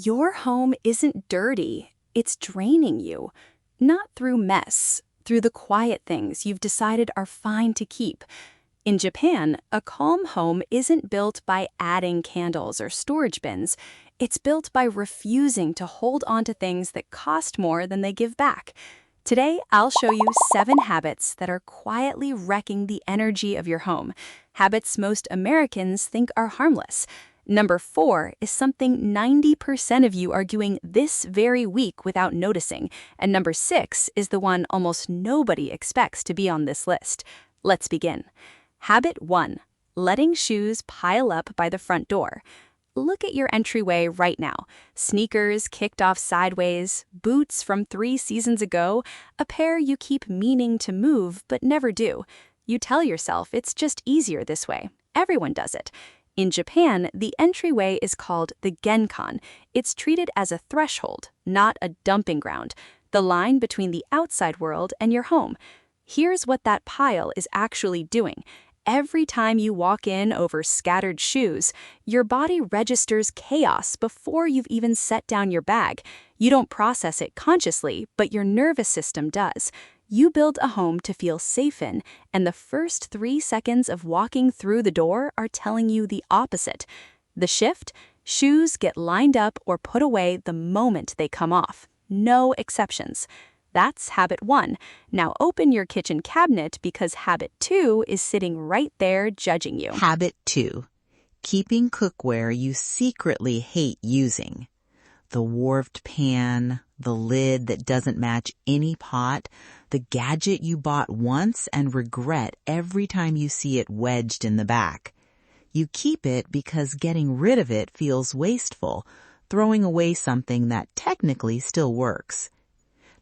Your home isn't dirty, it's draining you. Not through mess, through the quiet things you've decided are fine to keep. In Japan, a calm home isn't built by adding candles or storage bins. It's built by refusing to hold on to things that cost more than they give back. Today, I'll show you 7 habits that are quietly wrecking the energy of your home. Habits most Americans think are harmless. Number 4 is something 90% of you are doing this very week without noticing. And number 6 is the one almost nobody expects to be on this list. Let's begin. Habit 1. Letting shoes pile up by the front door. Look at your entryway right now. Sneakers kicked off sideways, boots from 3 seasons ago, a pair you keep meaning to move but never do. You tell yourself it's just easier this way. Everyone does it. In Japan, the entryway is called the genkan. It's treated as a threshold, not a dumping ground, the line between the outside world and your home. Here's what that pile is actually doing. Every time you walk in over scattered shoes, your body registers chaos before you've even set down your bag. You don't process it consciously, but your nervous system does. You build a home to feel safe in, and the first 3 seconds of walking through the door are telling you the opposite. The shift? Shoes get lined up or put away the moment they come off. No exceptions. That's habit 1. Now open your kitchen cabinet because habit 2 is sitting right there judging you. Habit 2. Keeping cookware you secretly hate using. The warped pan, the lid that doesn't match any pot, the gadget you bought once and regret every time you see it wedged in the back. You keep it because getting rid of it feels wasteful, throwing away something that technically still works.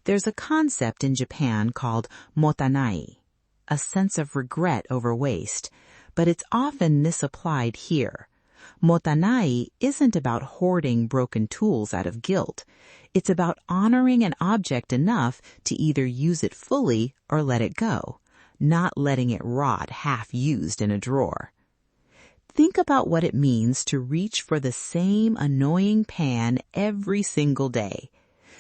There's a concept in Japan called mottainai, a sense of regret over waste, but it's often misapplied here. Mottainai isn't about hoarding broken tools out of guilt. It's about honoring an object enough to either use it fully or let it go, not letting it rot half-used in a drawer. Think about what it means to reach for the same annoying pan every single day.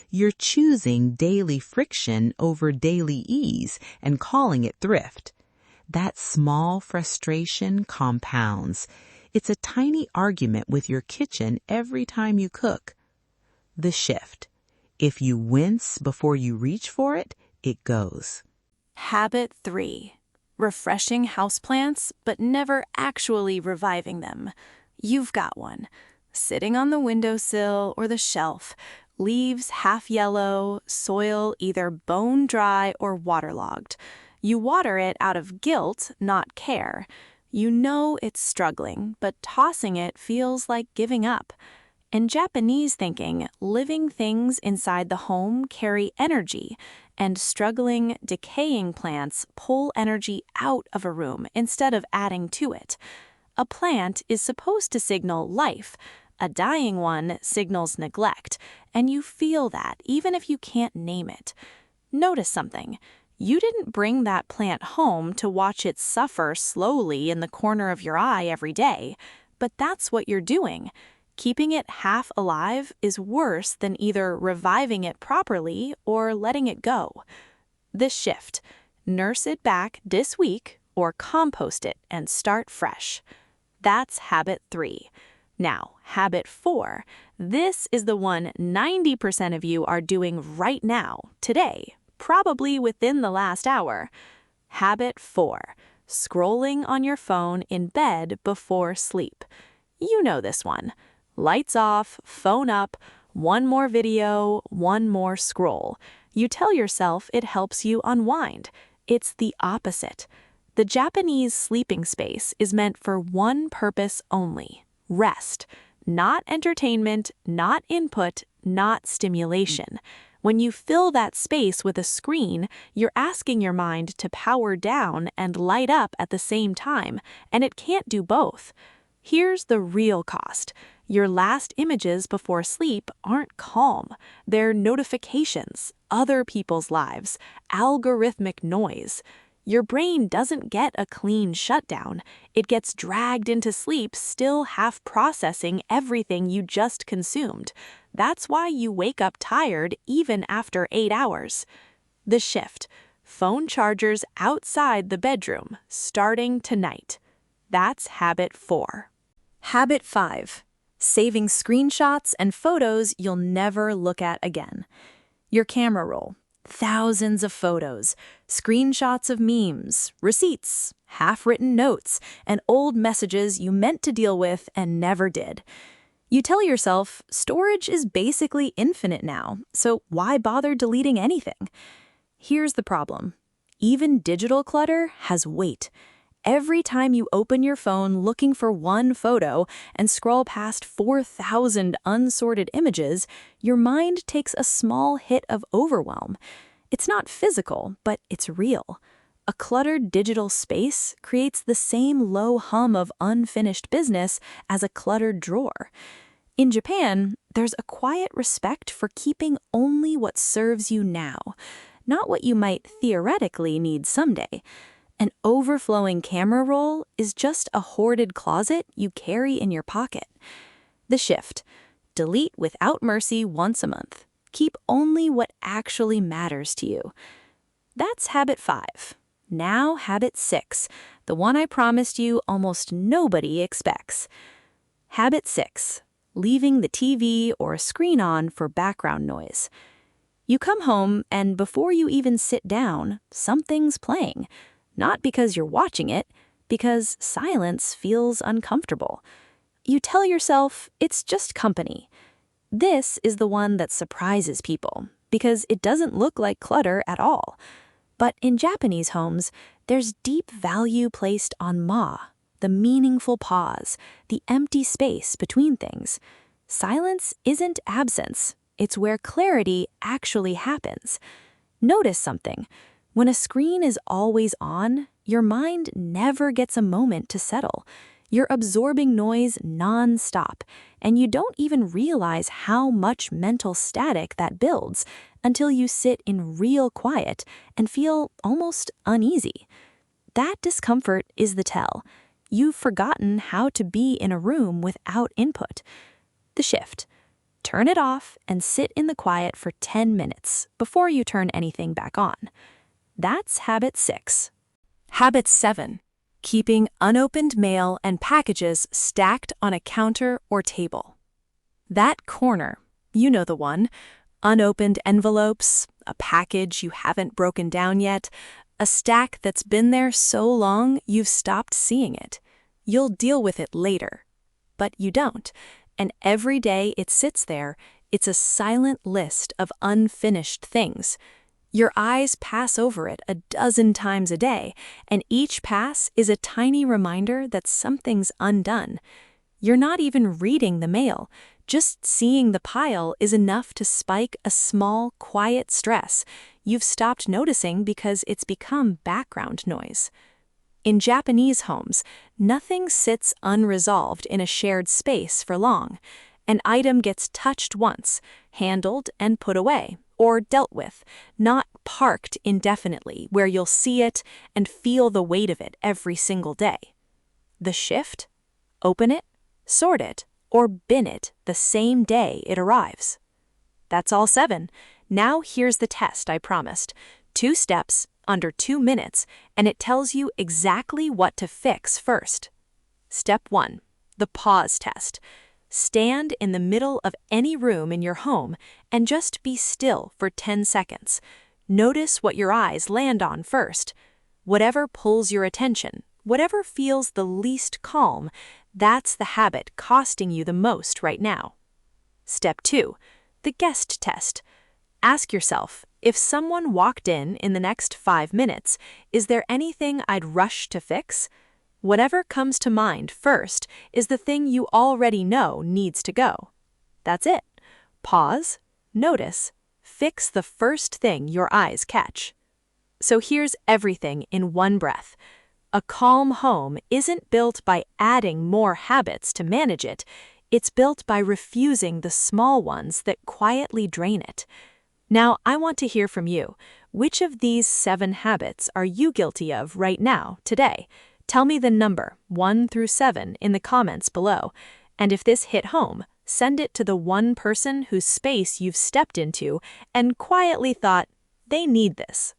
You're choosing daily friction over daily ease and calling it thrift. That small frustration compounds. It's a tiny argument with your kitchen every time you cook. The shift. If you wince before you reach for it, it goes. Habit 3. Refreshing houseplants, but never actually reviving them. You've got one. Sitting on the windowsill or the shelf, leaves half yellow, soil either bone dry or waterlogged. You water it out of guilt, not care. You know it's struggling, but tossing it feels like giving up. In Japanese thinking, living things inside the home carry energy, and struggling, decaying plants pull energy out of a room instead of adding to it. A plant is supposed to signal life. A dying one signals neglect, and you feel that even if you can't name it. Notice something. You didn't bring that plant home to watch it suffer slowly in the corner of your eye every day, but that's what you're doing. Keeping it half alive is worse than either reviving it properly or letting it go. This shift. Nurse it back this week or compost it and start fresh. That's habit 3. Now, habit 4. This is the one 90% of you are doing right now, today, probably within the last hour. Habit 4. Scrolling on your phone in bed before sleep. You know this one. Lights off, phone up, one more video, one more scroll. You tell yourself it helps you unwind. It's the opposite. The Japanese sleeping space is meant for one purpose only: rest. Not entertainment, not input, not stimulation. When you fill that space with a screen, you're asking your mind to power down and light up at the same time, and it can't do both. Here's the real cost. Your last images before sleep aren't calm. They're notifications, other people's lives, algorithmic noise. Your brain doesn't get a clean shutdown. It gets dragged into sleep, still half processing everything you just consumed. That's why you wake up tired even after 8 hours. The shift. Phone chargers outside the bedroom, starting tonight. That's habit 4. Habit 5. Saving screenshots and photos you'll never look at again. Your camera roll. Thousands of photos, screenshots of memes, receipts, half-written notes, and old messages you meant to deal with and never did. You tell yourself, storage is basically infinite now, so why bother deleting anything? Here's the problem. Even digital clutter has weight. Every time you open your phone looking for one photo and scroll past 4,000 unsorted images, your mind takes a small hit of overwhelm. It's not physical, but it's real. A cluttered digital space creates the same low hum of unfinished business as a cluttered drawer. In Japan, there's a quiet respect for keeping only what serves you now, not what you might theoretically need someday. An overflowing camera roll is just a hoarded closet you carry in your pocket. The shift. Delete without mercy once a month. Keep only what actually matters to you. That's habit 5. Now habit 6, the one I promised you almost nobody expects. Habit 6. Leaving the TV or screen on for background noise. You come home and before you even sit down, something's playing. Not because you're watching it, because silence feels uncomfortable. You tell yourself it's just company. This is the one that surprises people, because it doesn't look like clutter at all. But in Japanese homes, there's deep value placed on the meaningful pause, the empty space between things. Silence isn't absence, it's where clarity actually happens. Notice something. When a screen is always on, your mind never gets a moment to settle. You're absorbing noise non-stop, and you don't even realize how much mental static that builds until you sit in real quiet and feel almost uneasy. That discomfort is the tell. You've forgotten how to be in a room without input. The shift. Turn it off and sit in the quiet for 10 minutes before you turn anything back on. That's habit 6. Habit 7. Keeping unopened mail and packages stacked on a counter or table. That corner, you know the one. Unopened envelopes, a package you haven't broken down yet, a stack that's been there so long you've stopped seeing it. You'll deal with it later. But you don't, and every day it sits there, it's a silent list of unfinished things. Your eyes pass over it a dozen times a day, and each pass is a tiny reminder that something's undone. You're not even reading the mail. Just seeing the pile is enough to spike a small, quiet stress you've stopped noticing because it's become background noise. In Japanese homes, nothing sits unresolved in a shared space for long. An item gets touched once, handled and put away, or dealt with, not parked indefinitely where you'll see it and feel the weight of it every single day. The shift? Open it, sort it, or bin it the same day it arrives. That's all 7. Now here's the test I promised. 2 steps, under 2 minutes, and it tells you exactly what to fix first. Step 1. The pause test. Stand in the middle of any room in your home and just be still for 10 seconds. Notice what your eyes land on first. Whatever pulls your attention, whatever feels the least calm, that's the habit costing you the most right now. Step 2. The guest test. Ask yourself, if someone walked in the next 5 minutes, is there anything I'd rush to fix? Whatever comes to mind first is the thing you already know needs to go. That's it. Pause, notice, fix the first thing your eyes catch. So here's everything in one breath. A calm home isn't built by adding more habits to manage it. It's built by refusing the small ones that quietly drain it. Now, I want to hear from you. Which of these 7 habits are you guilty of right now, today? Tell me the number, 1 through 7, in the comments below. And if this hit home, send it to the one person whose space you've stepped into and quietly thought, they need this.